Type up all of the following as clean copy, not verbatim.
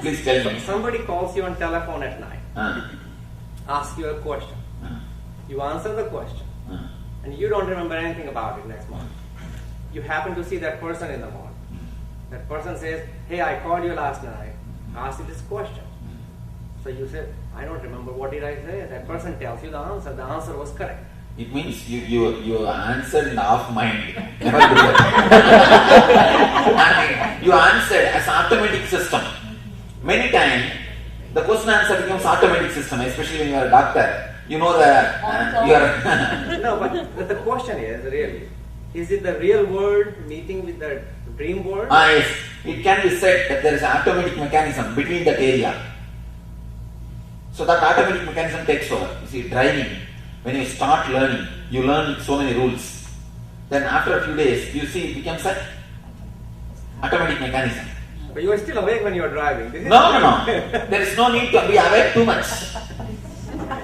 Please tell me. Somebody calls you on telephone at night, asks you a question. You answer the question, and you don't remember anything about it next morning. You happen to see that person in the morning. That person says, hey, I called you last night, asked you this question. So you said, I don't remember, what did I say? That person tells you the answer was correct. It means you answered in half mind. Never do that. You answered as automatic system. Many times, the question answer becomes automatic system, especially when you are a doctor. You know you are... No, but the question is really, is it the real world meeting with the dream world? Yes. It can be said that there is an automatic mechanism between that area. So that automatic mechanism takes over. You see, driving, when you start learning, you learn so many rules. Then after a few days, you see it becomes an automatic mechanism. But you are still awake when you are driving. No. There is no need to be awake too much.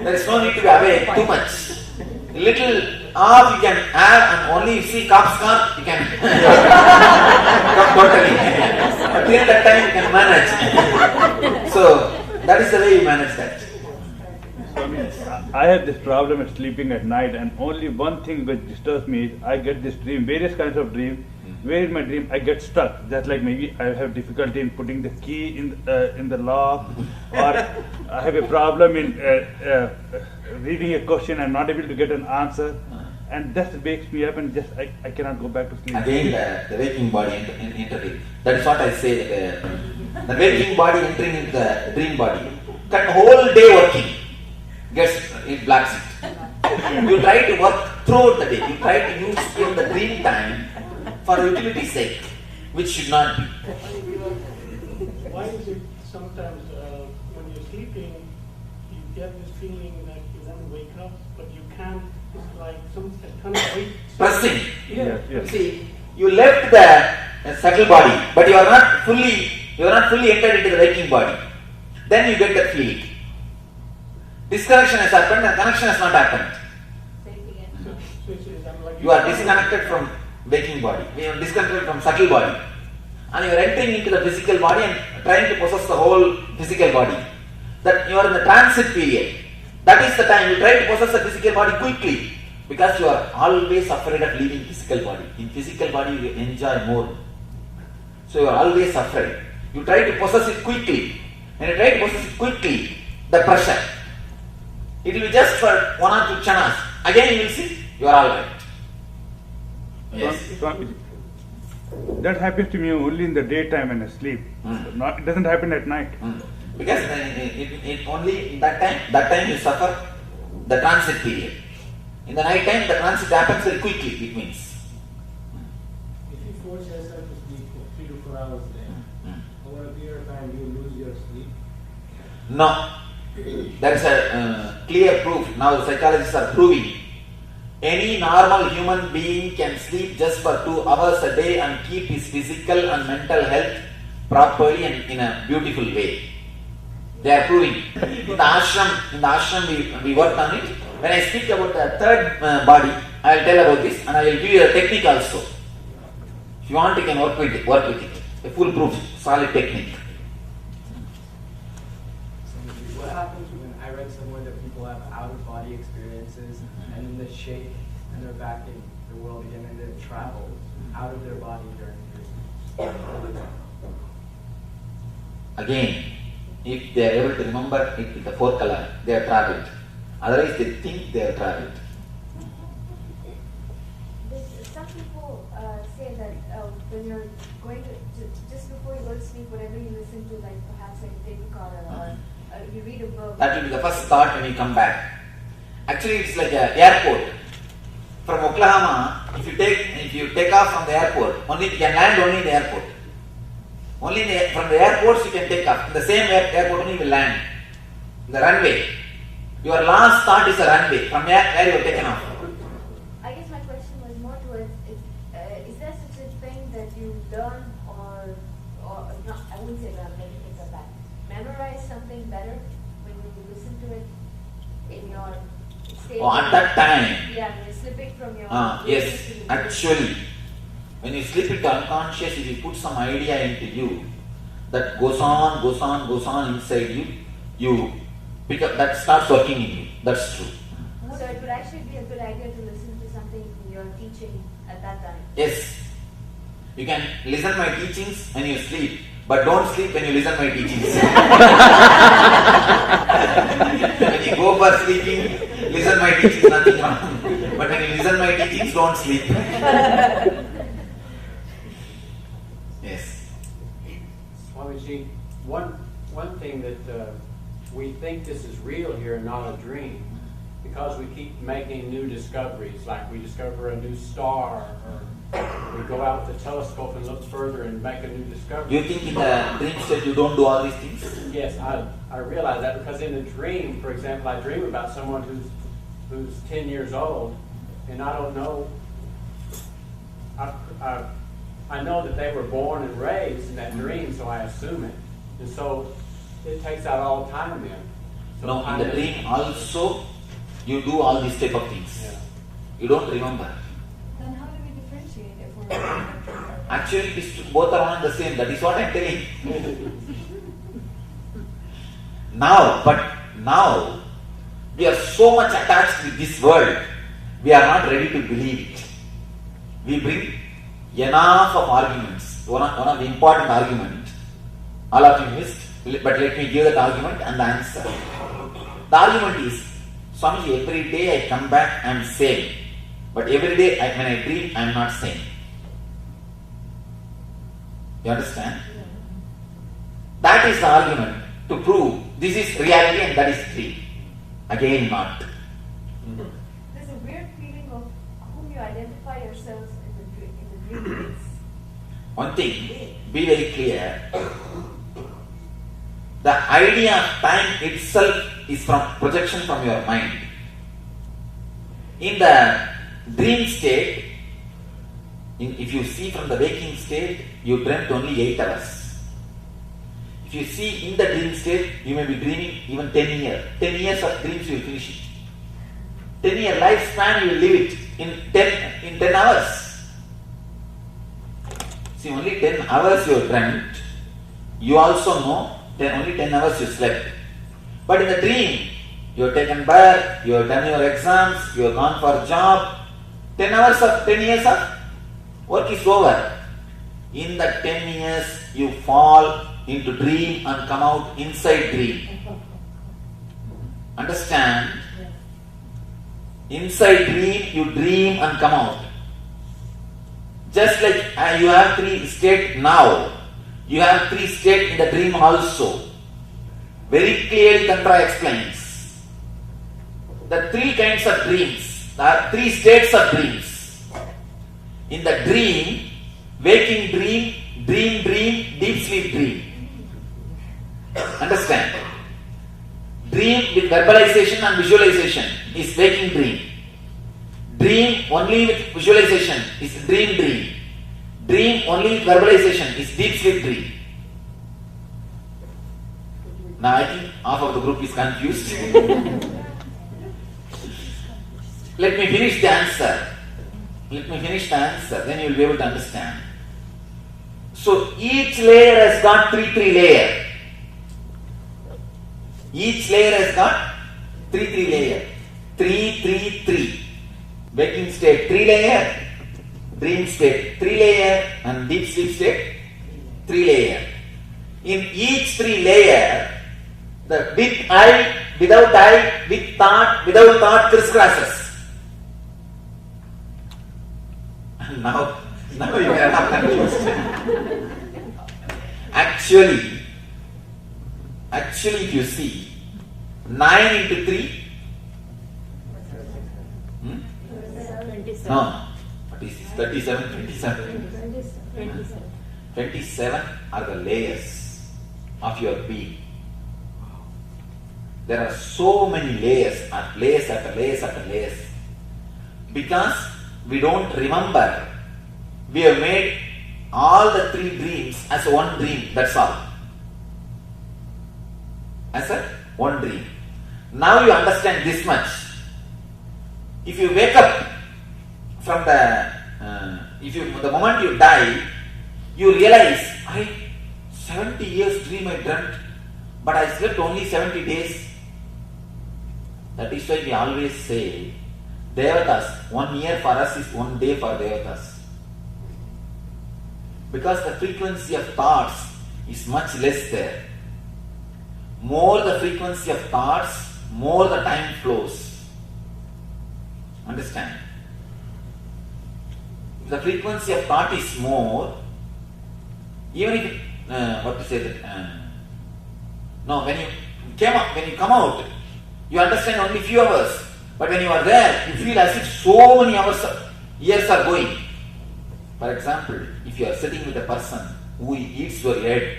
There is no need to be awake too much. Little off you can have, and only you see cop's car, you can come totally. But till that time you can manage. So that is the way you manage that. I have this problem of sleeping at night, and only one thing which disturbs me is I get this dream, various kinds of dreams. Where in my dream I get stuck. Just like maybe I have difficulty in putting the key in the lock, or I have a problem in reading a question and not able to get an answer, and that wakes me up and just I cannot go back to sleep. Again, the waking body entering. That is what I say. The waking body entering into the dream body. Can whole day working. It blacks it. You try to work throughout the day. You try to use even the dream time for utility's sake, which should not be. Why is it sometimes when you're sleeping, you get this feeling that you want to wake up, but you can't? It's like some kind of weight. Pressing. Yes. See, you left the subtle body, but you are not fully entered into the waking body. Then you get that feeling. Disconnection has happened and connection has not happened. You are disconnected from waking body. You are disconnected from subtle body. And you are entering into the physical body and trying to possess the whole physical body. That you are in the transit period. That is the time you try to possess the physical body quickly. Because you are always afraid of leaving physical body. In physical body you enjoy more. So you are always afraid. You try to possess it quickly. When you try to possess it quickly, the pressure. It will be just for 1 or 2 chanas. Again you will see, you are alright. Yes. That happens to me only in the daytime when I sleep. It doesn't happen at night. Because it only in that time you suffer the transit period. In the night time, the transit happens very quickly, it means. If you force yourself to sleep for 3 to 4 hours then, over a period of time you lose your sleep? No. There is a clear proof. Now psychologists are proving. Any normal human being can sleep just for 2 hours a day and keep his physical and mental health properly and in a beautiful way. They are proving. In the ashram we worked on it. When I speak about the third body, I will tell about this and I will give you a technique also. If you want, you can work with it. A foolproof, solid technique. What happens when I read somewhere that people have out-of-body experiences and then they shake and they're back in the world again and they've traveled out of their body during dreams? Again, if they are able to remember it with the 4 color, they have traveled. Otherwise, they think they have traveled. Some people say that when you're going to just before you go to sleep, whatever you listen to, like perhaps like a tape recorder or you read a book. That will be the first thought when you come back. Actually, it's like an airport. From Oklahoma, if you take off from the airport, you can land only in the airport. Only from the airports you can take off. In the same airport only you will land. The runway. Your last thought is the runway. From where you are taken off. I guess my question was more towards, is there such a thing that you learn or not, I wouldn't say learn, maybe things are bad. Memorize something better when you listen to it in your state? At that time. Yeah, when you're slipping from your... Yes, actually. When you slip into unconscious, if you put some idea into you, that goes on inside you, you pick up, that starts working in you. That's true. So it would actually be a good idea to listen to something you're teaching at that time. Yes. You can listen my teachings when you sleep, but don't sleep when you listen my teachings. When you go for sleeping, listen my teachings, nothing wrong. But when you listen my teachings, don't sleep. Yes. Swamiji, one thing that we think this is real here and not a dream, because we keep making new discoveries, like we discover a new star, or we go out with the telescope and look further and make a new discovery. You think in the dream state you don't do all these things? Yes, I realize that, because in a dream, for example, I dream about someone who's 10 years old, and I don't know. I know that they were born and raised in that dream, so I assume it, and so it takes out all time then. So No, in the dream also you do all these type of things. Yeah. You don't remember. Then how do we differentiate if we're Actually, both are one and the same. That is what I am telling. Now we are so much attached with this world, we are not ready to believe it. We bring enough of arguments. One of the important argument, all of you missed, but let me give that argument and the answer. The argument is, Swamiji, every day I come back, I am same. But every day when I dream, I am not same. You understand? That is the argument to prove this is reality and that is dream. Again, not. There's a weird feeling of whom you identify yourselves in the dream. One thing, be very clear. The idea of time itself is from projection from your mind. In the dream state, if you see from the waking state, you dreamt only 8 hours. If you see in the dream state, you may be dreaming even 10 years. 10 years of dreams you will finish it. 10-year lifespan you will live it in 10 hours. See, only 10 hours you dreamt. You also know only 10 hours you slept. But in the dream, you have taken bath, you have done your exams, you have gone for a job. 10 years of work is over. In that 10 years, you fall into dream and come out inside dream. Understand? Inside dream, you dream and come out. Just like you have 3 states now, you have 3 states in the dream also. Very clearly Tantra explains. The 3 kinds of dreams, there are 3 states of dreams. In the dream, waking dream, dream, deep sleep dream. Understand? Dream with verbalization and visualization is waking dream. Dream only with visualization is dream. Dream only with verbalization is deep sleep dream. Now I think half of the group is confused. Let me finish the answer. Then you will be able to understand. So each layer has got 3 layers. Each layer has got 3 layers. 3. Waking state 3 layers, dream state 3 layers, and deep sleep state 3 layers. In each 3 layers, the with eye, without eye, with thought, without thought crisscrosses. Now you are not confused. Actually, if you see 9 into 3. No. What is this? 37, 27. 27 are the layers of your being. There are so many layers after layers. Because we don't remember, we have made all the 3 dreams as one dream, that's all. As a one dream. Now you understand this much. If you wake up from the moment you die, you realize, I 70 years dream I dreamt, but I slept only 70 days. That is why we always say, Devatas, 1 year for us is 1 day for Devatas. Because the frequency of thoughts is much less there. More the frequency of thoughts, more the time flows. Understand? If the frequency of thought is more, even if when you come out, you understand only few hours. But when you are there, you feel as if so many years are going. For example, if you are sitting with a person who eats your head,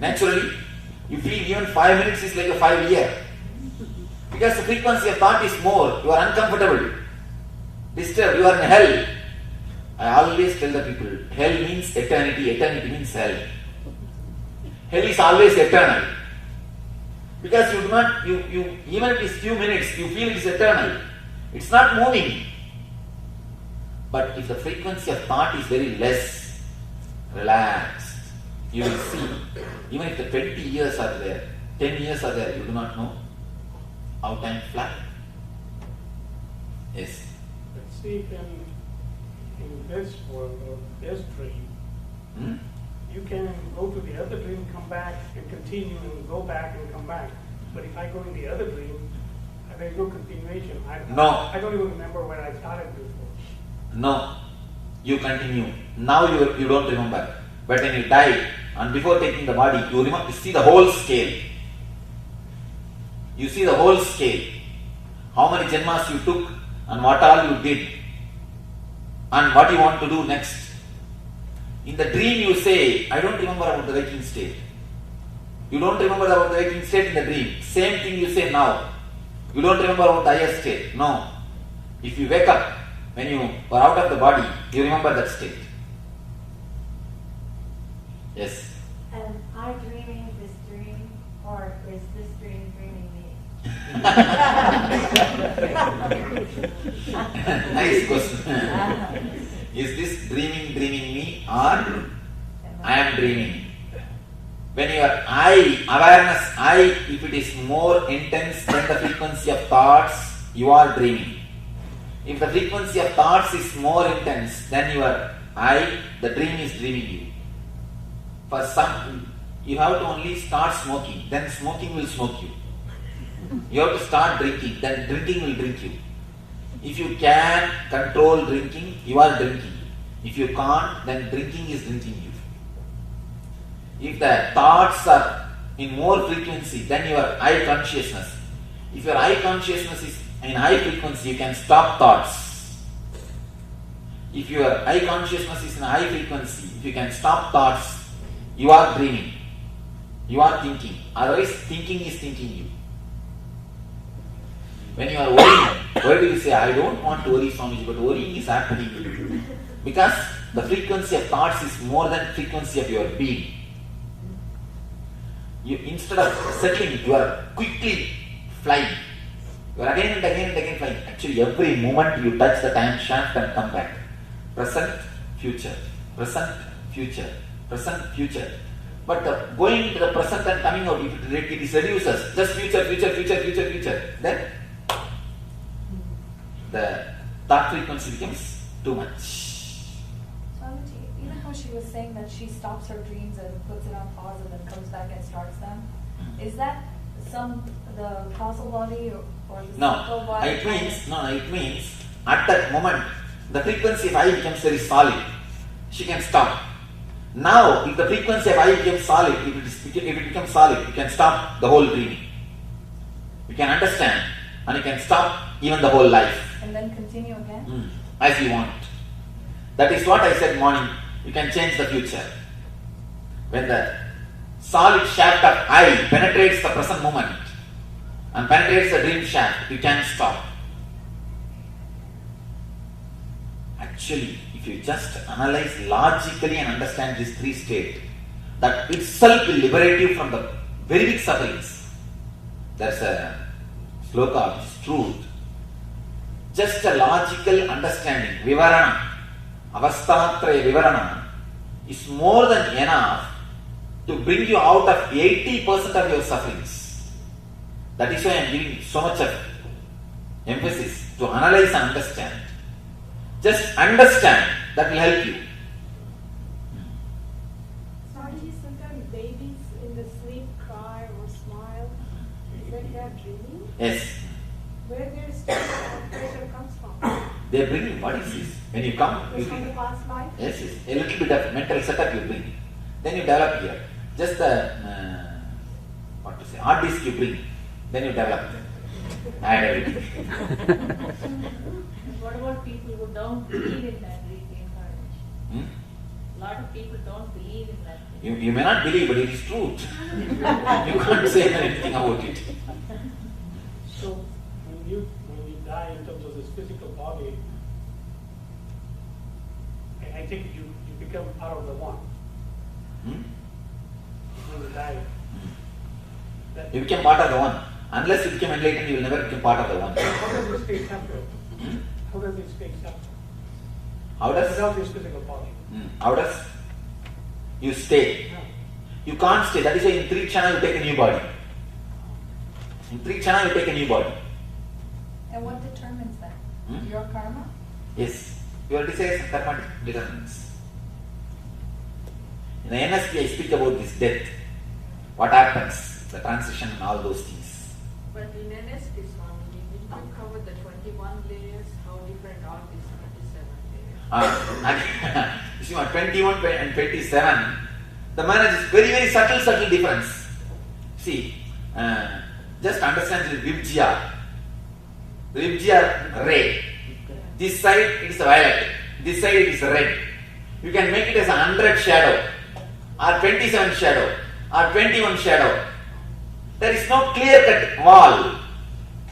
naturally, you feel even 5 minutes is like a 5 year. Because the frequency of thought is more, you are uncomfortable, disturbed, you are in hell. I always tell the people, hell means eternity, eternity means hell. Hell is always eternal. Because you do not, even if it's few minutes, you feel it is eternal. It's not moving. But if the frequency of thought is very less, relaxed, you will see, even if the 20 years are there, 10 years are there, you do not know how time flies. Yes. But see, in this world or this dream, you can go to the other dream, come back and continue and go back and come back. But if I go in the other dream, there is no continuation. I don't even remember where I started before. No, you continue. Now you don't remember. But when you die and before taking the body, you see the whole scale. You see the whole scale. How many janmas you took and what all you did and what you want to do next. In the dream you say, I don't remember about the waking state. You don't remember about the waking state in the dream. Same thing you say now. You don't remember about the higher state. No. If you wake up, when you are out of the body, you remember that state. Yes. Am I dreaming this dream, or is this dream dreaming me? Nice question. Is this dreaming me, or I am dreaming? When your awareness, if it is more intense than the frequency of thoughts, you are dreaming. If the frequency of thoughts is more intense than your the dream is dreaming you. For some, you have to only start smoking, then smoking will smoke you. You have to start drinking, then drinking will drink you. If you can control drinking, you are drinking. If you can't, then drinking is drinking you. If the thoughts are in more frequency than your eye consciousness, if your eye consciousness is in high frequency, you can stop thoughts. If your eye consciousness is in high frequency, if you can stop thoughts, you are dreaming. You are thinking. Otherwise, thinking is thinking you. When you are worrying, why do you say, I don't want to worry, Swamiji, but worrying is happening? Because the frequency of thoughts is more than frequency of your being. Instead of settling, you are quickly flying. You are again and again flying. Actually, every moment you touch the time shaft and come back. Present, future. Present, future. Present, future. But going into the present and coming out, if it is reduces, just future, then the thought frequency becomes too much. Swamiji, you know how she was saying that she stops her dreams and puts it on pause and then comes back and starts them? Is that the causal body or the subtle body? It means at that moment the frequency of I becomes very solid. She can stop. Now, if the frequency of I becomes solid, if it becomes solid, you can stop the whole dreaming. You can understand and you can stop even the whole life. And then continue again? As you want. That is what I said morning. You can change the future. When the solid shaft of I penetrates the present moment and penetrates the dream shaft, you can stop. Actually, if you just analyze logically and understand these three states, that itself will liberate you from the very big sufferings. There's a sloka which is truth. Just a logical understanding, vivarana, avastatraya vivarana, is more than enough to bring you out of 80% of your sufferings. That is why I am giving so much of emphasis to analyze and understand. Just understand, that will help you. Swamiji, sometimes babies in the sleep cry or smile. Is that they are dreaming? Yes. Where their pressure comes from? They are bringing, what is this? When you come, you It's from the bring. past life? Yes, yes. A little bit of mental setup you bring. Then you develop here. Just the, hard disk you bring. Then you develop. Add everything. What about people who don't believe in that reincarnation? A lot of people don't believe in that. You may not believe, but it is truth. You can't say anything about it. So when you die in terms of this physical body, I take it you become part of the one. When you die. That, You become part of the one. Unless you become enlightened, you will never become part of the one. how does this stay separate? How does it stay separate? How does? Without this physical body. How does? You stay. You can't stay. That is why in 3 chana you take a new body. In 3 chana you take a new body. And what determines that? Hmm? Your karma? Yes. Your desires and karma determines. In the NSP I speak about this death. What happens? The transition and all those things. But in NSP, Swamiji, did you cover the 21 layers? How different are these 27 layers? You see, on 21 and 27, the marriage is very, very subtle difference. See, just understand the Vibhya. The Vibhya ray. This side it is violet, this side it is red. You can make it as a 100 shadow, or 27 shadow, or 21 shadow. There is no clear-cut wall.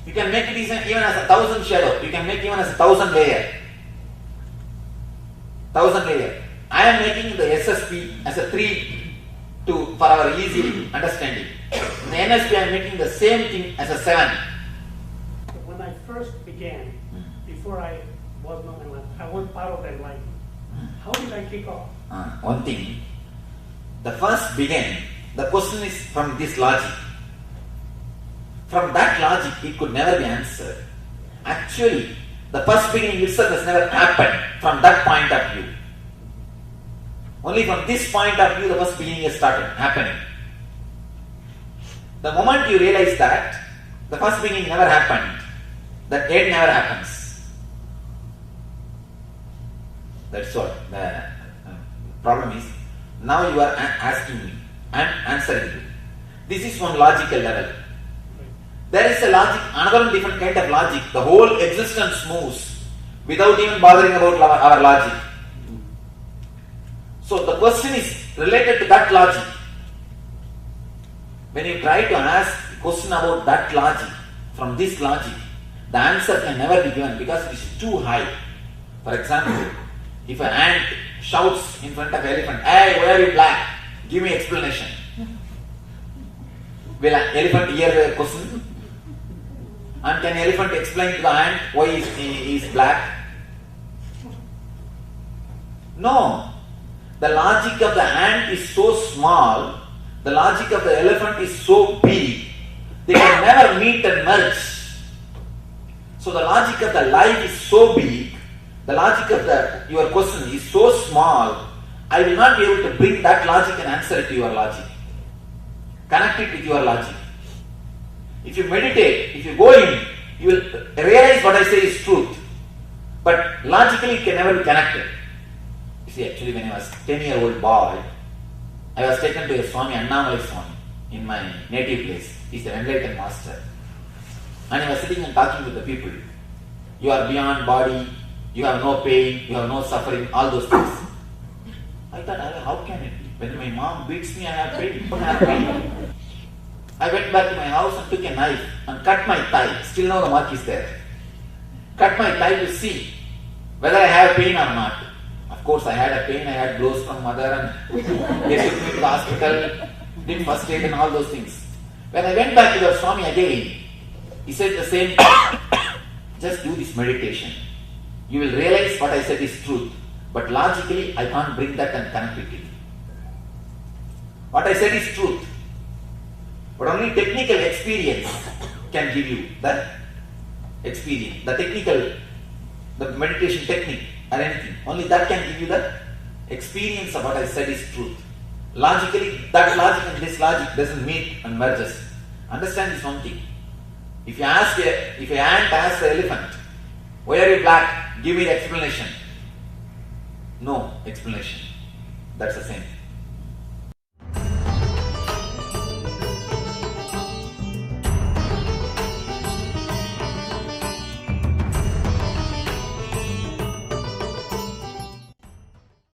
You can make it even as 1,000 shadow. You can make even as 1,000 layer. 1,000 layer. I am making the SSP as a 3 for our easy understanding. In the NSP I am making the same thing as a 7. When I first began, before I was not enlightened, I was part of the enlightenment. How did I kick off? One thing, the first began, the question is from this logic. From that logic, it could never be answered. Actually, the first beginning itself has never happened from that point of view. Only from this point of view, the first beginning has started happening. The moment you realize that, the first beginning never happened, that end never happens. That's what the problem is. Now you are asking me, I am answering you. This is one logical level. There is a logic, another different kind of logic. The whole existence moves without even bothering about our logic. So the question is related to that logic. When you try to ask a question about that logic, from this logic, the answer can never be given because it is too high. For example, if an ant shouts in front of an elephant, "Hey, why are you black? Give me explanation." Will an elephant hear the question? And can an elephant explain to the ant why he is black? No. The logic of the ant is so small, the logic of the elephant is so big, they can never meet and merge. So the logic of the life is so big, the logic of your question is so small, I will not be able to bring that logic and answer it to your logic. Connect it with your logic. If you meditate, if you go in, you will realize what I say is truth. But logically it can never be connected. You see, actually when I was 10-year-old boy, I was taken to a Swami, Annamalai Swami, in my native place. He's an enlightened master. And he was sitting and talking with the people. You are beyond body, you have no pain, you have no suffering, all those things. I thought, how can it be? When my mom beats me, I have pain. I have pain. I went back to my house and took a knife and cut my thigh. Still now the mark is there. Cut my thigh to see whether I have pain or not. Of course, I had a pain. I had blows from mother and they took me to the hospital, did first aid and all those things. When I went back to the Swami again, he said the same thing. Just do this meditation. You will realize what I said is truth. But logically, I can't bring that and connect it to you. What I said is truth. But only technical experience can give you the experience, the meditation technique or anything. Only that can give you the experience of what I said is truth. Logically, that logic and this logic doesn't meet and merges. Understand this one thing. If an ant asks the elephant, why are you black? Give me the explanation. No explanation. That's the same.